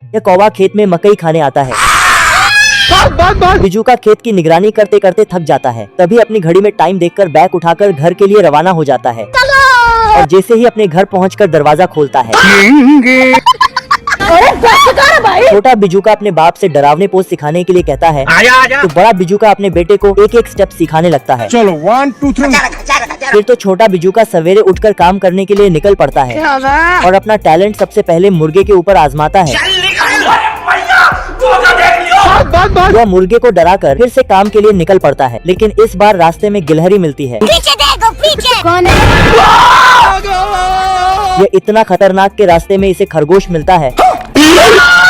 यह कौवा खेत में मकई खाने आता है। बिजूका खेत की निगरानी करते करते थक जाता है। तभी अपनी घड़ी में टाइम देखकर बैग उठाकर घर के लिए रवाना हो जाता है और जैसे ही अपने घर पहुंचकर दरवाजा खोलता है, छोटा बिजूका अपने बाप से डरावने पोज सिखाने के लिए कहता है। तो बड़ा बिजूका अपने बेटे को एक एक स्टेप सिखाने लगता है। चलो 1 2 3। फिर तो छोटा बिजूका सवेरे उठकर काम करने के लिए निकल पड़ता है और अपना टैलेंट सबसे पहले मुर्गे के ऊपर आजमाता है। वह मुर्गे को डराकर फिर से काम के लिए निकल पड़ता है, लेकिन इस बार रास्ते में गिलहरी मिलती है। पीछे देखो, पीछे कौन है? यह इतना खतरनाक के रास्ते में इसे खरगोश मिलता है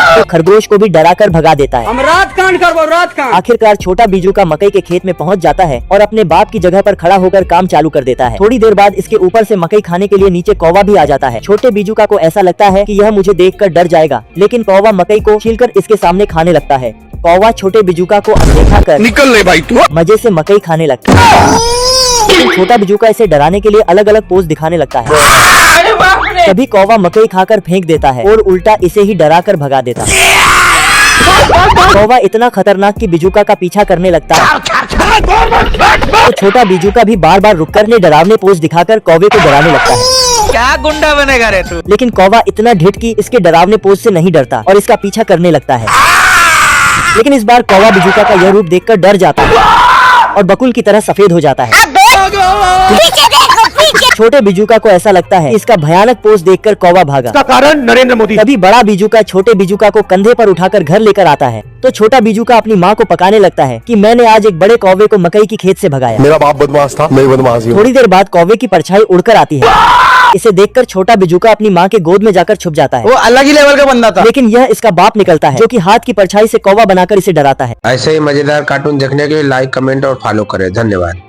तो खरगोश को भी डराकर भगा देता है। हम रात कांड करबो, रात कांड। आखिरकार छोटा बिजूका मकई के खेत में पहुंच जाता है और अपने बाप की जगह पर खड़ा होकर काम चालू कर देता है। थोड़ी देर बाद इसके ऊपर से मकई खाने के लिए नीचे कौवा भी आ जाता है। छोटे बिजूका को ऐसा लगता है कि यह मुझे देखकर डर जाएगा, लेकिन कौवा मकई को छीलकर इसके सामने खाने लगता है। कौवा छोटे बिजूका को अनदेखा कर निकल ले भाई तू। मजे से मकई खाने लगता है। छोटा बिजूका इसे डराने के लिए अलग अलग पोज दिखाने लगता है। तभी कौवा मकई खाकर फेंक देता है और उल्टा इसे ही डराकर भगा देता है। कौवा इतना खतरनाक कि बिजूका का पीछा करने लगता है तो छोटा बिजूका भी बार बार रुककर ने डरावने पोज दिखाकर कौवे को डराने लगता है। क्या गुंडा बनेगा रे तू? लेकिन कौवा इतना ढिठ कि इसके डरावने पोज से नहीं डरता और इसका पीछा करने लगता है। लेकिन इस बार कौवा बिजूका का यह रूप देखकर डर जाता है और बकुल की तरह सफेद हो जाता है। पीछे देखो, पीछे। छोटे बिजूका को ऐसा लगता है इसका भयानक पोज देखकर कौवा भागा। इसका कारण नरेंद्र मोदी। तभी बड़ा बिजूका छोटे बिजूका को कंधे पर उठाकर घर लेकर आता है तो छोटा बिजूका अपनी माँ को पकाने लगता है कि मैंने आज एक बड़े कौवे को मकई की खेत से भगाया। मेरा बाप बदमाश था, मैं बदमाश हूँ। थोड़ी देर बाद कौवे की परछाई उड़कर आती है। इसे देखकर छोटा बिजूका अपनी माँ के गोद में जाकर छुप जाता है। वो अलग ही लेवल का बंदा था। लेकिन यह इसका बाप निकलता है जो कि हाथ की परछाई से कौवा बनाकर इसे डराता है। ऐसे ही मजेदार कार्टून देखने के लिए लाइक, कमेंट और फॉलो करें। धन्यवाद।